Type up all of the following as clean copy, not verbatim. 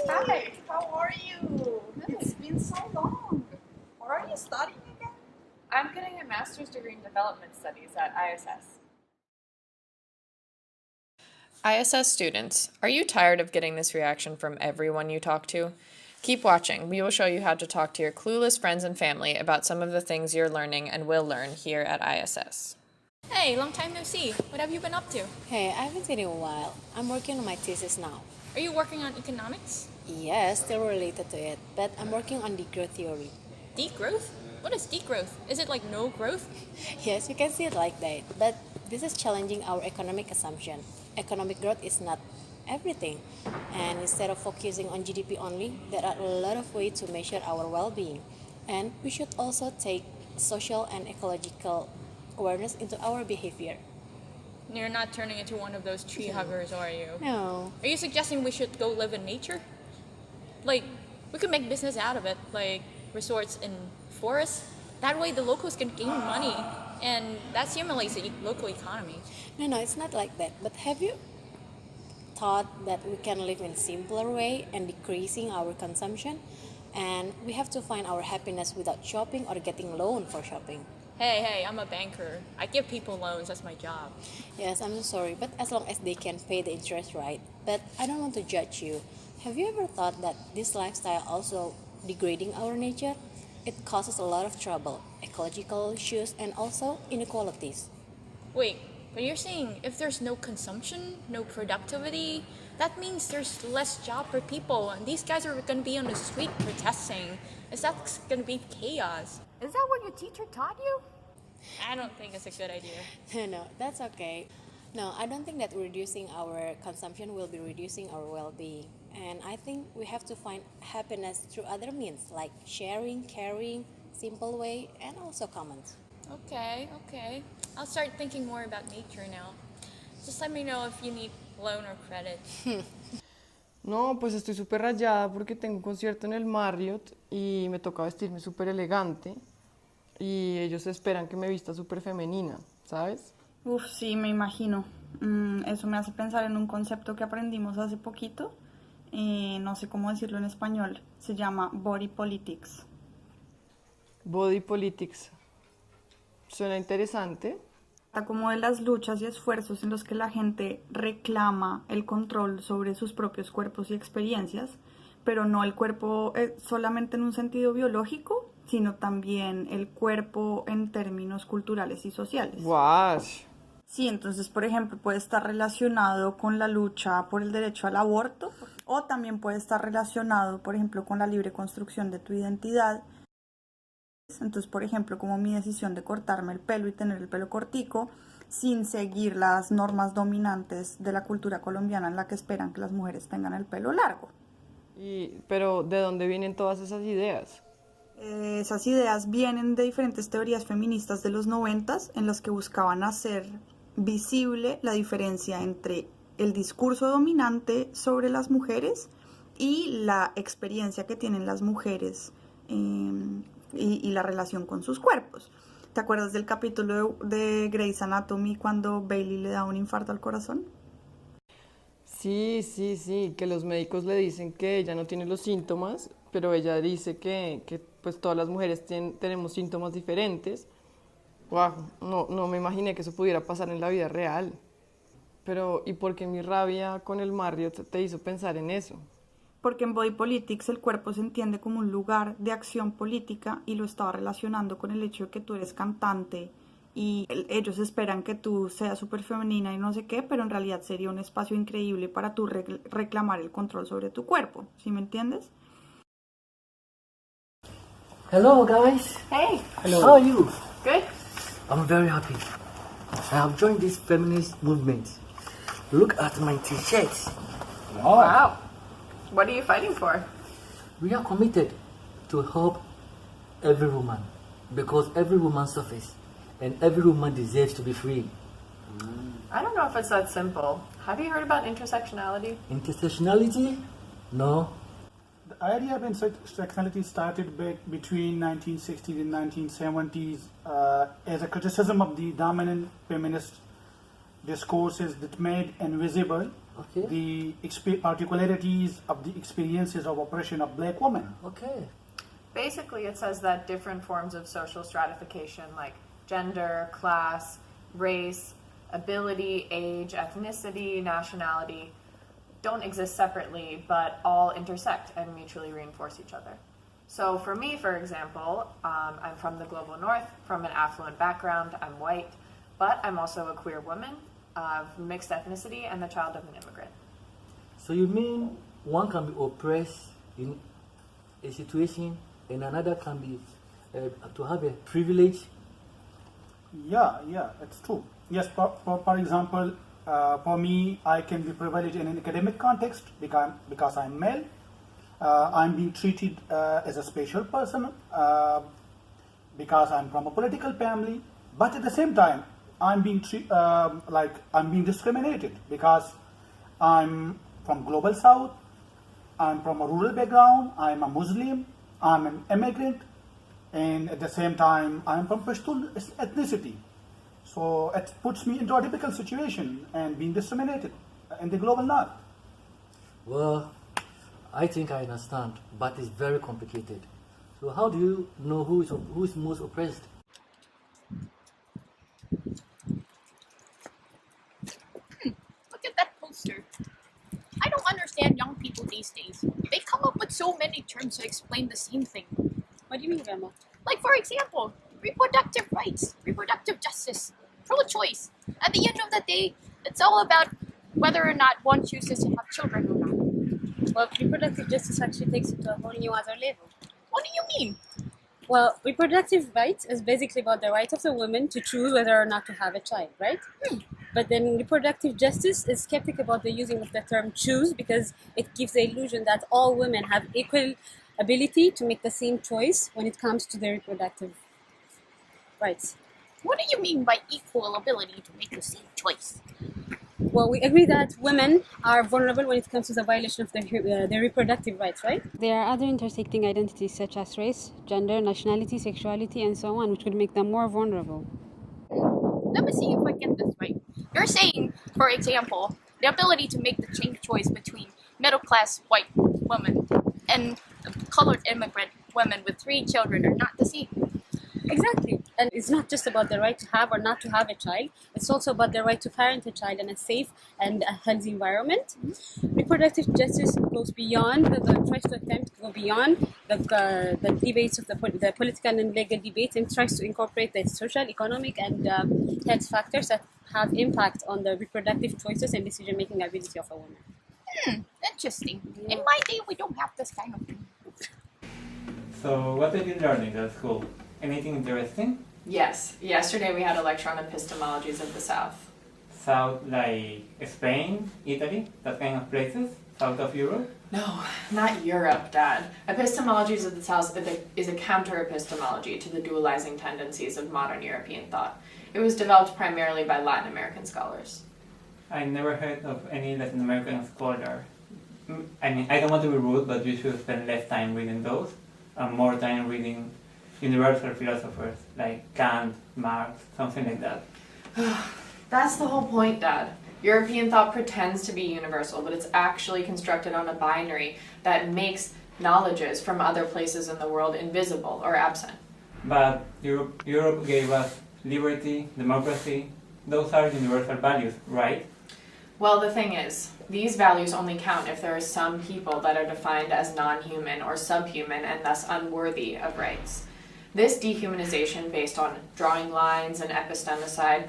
Hi, how are you? It's been so long. What are you studying again? I'm getting a master's degree in development studies at ISS. ISS students, are you tired of getting this reaction from everyone you talk to? Keep watching. We will show you how to talk to your clueless friends and family about some of the things you're learning and will learn here at ISS. Hey, long time no see. What have you been up to? Hey, I haven't seen you in a while. I'm working on my thesis now. Are you working on economics? Yes, still related to it, but I'm working on degrowth theory. Degrowth? What is degrowth? Is it like no growth? Yes, you can see it like that, but this is challenging our economic assumption. Economic growth is not everything, and instead of focusing on GDP only, there are a lot of ways to measure our well-being, and we should also take social and ecological awareness into our behavior. You're not turning into one of those tree huggers, are you? No. Are you suggesting we should go live in nature? Like, we could make business out of it, like resorts in forests. That way the locals can gain money, and that stimulates the local economy. No, it's not like that. But have you thought that we can live in simpler way and decreasing our consumption? And we have to find our happiness without shopping or getting loan for shopping. Hey, I'm a banker. I give people loans, that's my job. Yes, I'm so sorry, but as long as they can pay the interest right. But I don't want to judge you. Have you ever thought that this lifestyle also degrading our nature? It causes a lot of trouble, ecological issues, and also inequalities. Wait, but you're saying if there's no consumption, no productivity, that means there's less job for people, and these guys are going to be on the street protesting. That's going to be chaos. Is that what your teacher taught you? I don't think it's a good idea. No, that's okay. No, I don't think that reducing our consumption will be reducing our well-being. And I think we have to find happiness through other means, like sharing, caring, simple way, and also commons. Okay. I'll start thinking more about nature now. Just let me know if you need loan or credit. No, pues estoy súper rayada porque tengo un concierto en el Marriott y me toca vestirme súper elegante y ellos esperan que me vista súper femenina, ¿sabes? Uf, sí, me imagino. Eso me hace pensar en un concepto que aprendimos hace poquito. No sé cómo decirlo en español. Se llama body politics. Body politics. Suena interesante. Como de las luchas y esfuerzos en los que la gente reclama el control sobre sus propios cuerpos y experiencias, pero no el cuerpo solamente en un sentido biológico, sino también el cuerpo en términos culturales y sociales. ¡Wash! Sí, entonces, por ejemplo, puede estar relacionado con la lucha por el derecho al aborto, o también puede estar relacionado, por ejemplo, con la libre construcción de tu identidad. Entonces, por ejemplo, como mi decisión de cortarme el pelo y tener el pelo cortico sin seguir las normas dominantes de la cultura colombiana en la que esperan que las mujeres tengan el pelo largo. Pero, ¿de dónde vienen todas esas ideas? Esas ideas vienen de diferentes teorías feministas de los 90s en las que buscaban hacer visible la diferencia entre el discurso dominante sobre las mujeres y la experiencia que tienen las mujeres y la relación con sus cuerpos. ¿Te acuerdas del capítulo de Grey's Anatomy cuando Bailey le da un infarto al corazón? Sí, que los médicos le dicen que ella no tiene los síntomas, pero ella dice que pues todas las mujeres tenemos síntomas diferentes. Wow, no me imaginé que eso pudiera pasar en la vida real. Pero, ¿y por qué mi rabia con el Marriott te hizo pensar en eso? Porque en Body Politics el cuerpo se entiende como un lugar de acción política y lo estaba relacionando con el hecho de que tú eres cantante y ellos esperan que tú seas súper femenina y no sé qué, pero en realidad sería un espacio increíble para tú reclamar el control sobre tu cuerpo, ¿sí me entiendes? Hello guys. Hey, Hello. How are you? good? I'm very happy. I have joined this feminist movement. Look at my t-shirts. Wow. What are you fighting for? We are committed to help every woman because every woman suffers and every woman deserves to be free. I don't know if it's that simple. Have you heard about intersectionality? Intersectionality? No. The idea of intersectionality started between 1960s and 1970s as a criticism of the dominant feminist discourses that made invisible Okay. the particularities of the experiences of oppression of black women. Okay. Basically, it says that different forms of social stratification, like gender, class, race, ability, age, ethnicity, nationality, don't exist separately, but all intersect and mutually reinforce each other. So for me, for example, I'm from the global north, from an affluent background, I'm white, but I'm also a queer woman of mixed ethnicity and the child of an immigrant. So you mean one can be oppressed in a situation and another can be to have a privilege? Yeah, it's true. Yes, for example, for me, I can be privileged in an academic context because I'm male. I'm being treated as a special person because I'm from a political family. But at the same time, I'm being discriminated because I'm from global south. I'm from a rural background. I'm a Muslim. I'm an immigrant, and at the same time, I'm from Pashtun ethnicity. So it puts me into a difficult situation and being discriminated in the global north. Well, I think I understand, but it's very complicated. So how do you know who is most oppressed? Look at that poster. I don't understand young people these days. They come up with so many terms to explain the same thing. What do you mean, Grandma? Like, for example, reproductive rights, reproductive justice, pro-choice. At the end of the day, it's all about whether or not one chooses to have children or not. Well, reproductive justice actually takes it to a whole new other level. What do you mean? Well, reproductive rights is basically about the right of the woman to choose whether or not to have a child, right? But then reproductive justice is skeptic about the using of the term choose because it gives the illusion that all women have equal ability to make the same choice when it comes to their reproductive rights. What do you mean by equal ability to make the same choice? Well, we agree that women are vulnerable when it comes to the violation of their reproductive rights, right? There are other intersecting identities such as race, gender, nationality, sexuality, and so on, which would make them more vulnerable. Let me see if I get this right. You're saying, for example, the ability to make the same choice between middle-class white women and colored immigrant women with 3 children are not the same. Exactly. And it's not just about the right to have or not to have a child. It's also about the right to parent a child in a safe and a healthy environment. Reproductive justice goes beyond, tries to attempt to go beyond the debates of the political and legal debates and tries to incorporate the social, economic, and health factors that have impact on the reproductive choices and decision-making ability of a woman. Interesting. In my day, we don't have this kind of thing. So, what did you learn in that school? Anything interesting? Yes, yesterday we had a lecture on Epistemologies of the South. South, like Spain, Italy, that kind of places? South of Europe? No, not Europe, Dad. Epistemologies of the South is a counter-epistemology to the dualizing tendencies of modern European thought. It was developed primarily by Latin American scholars. I never heard of any Latin American scholar. I mean, I don't want to be rude, but you should spend less time reading those and more time reading universal philosophers like Kant, Marx, something like that. That's the whole point, Dad. European thought pretends to be universal, but it's actually constructed on a binary that makes knowledges from other places in the world invisible or absent. But Europe gave us liberty, democracy. Those are universal values, right? Well, the thing is, these values only count if there are some people that are defined as non-human or subhuman and thus unworthy of rights. This dehumanization, based on drawing lines and epistemicide,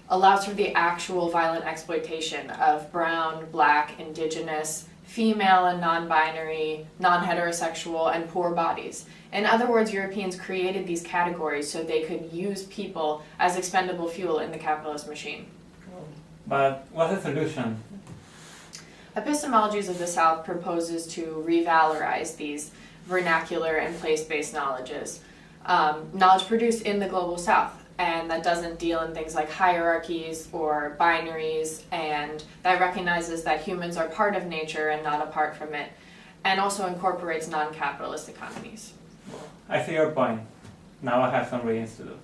allows for the actual violent exploitation of brown, black, indigenous, female and non-binary, non-heterosexual, and poor bodies. In other words, Europeans created these categories so they could use people as expendable fuel in the capitalist machine. But what's the solution? Epistemologies of the South proposes to revalorize these vernacular and place-based knowledges. Knowledge produced in the global South, and that doesn't deal in things like hierarchies or binaries, and that recognizes that humans are part of nature and not apart from it, and also incorporates non-capitalist economies. I see your point. Now I have some readings to do.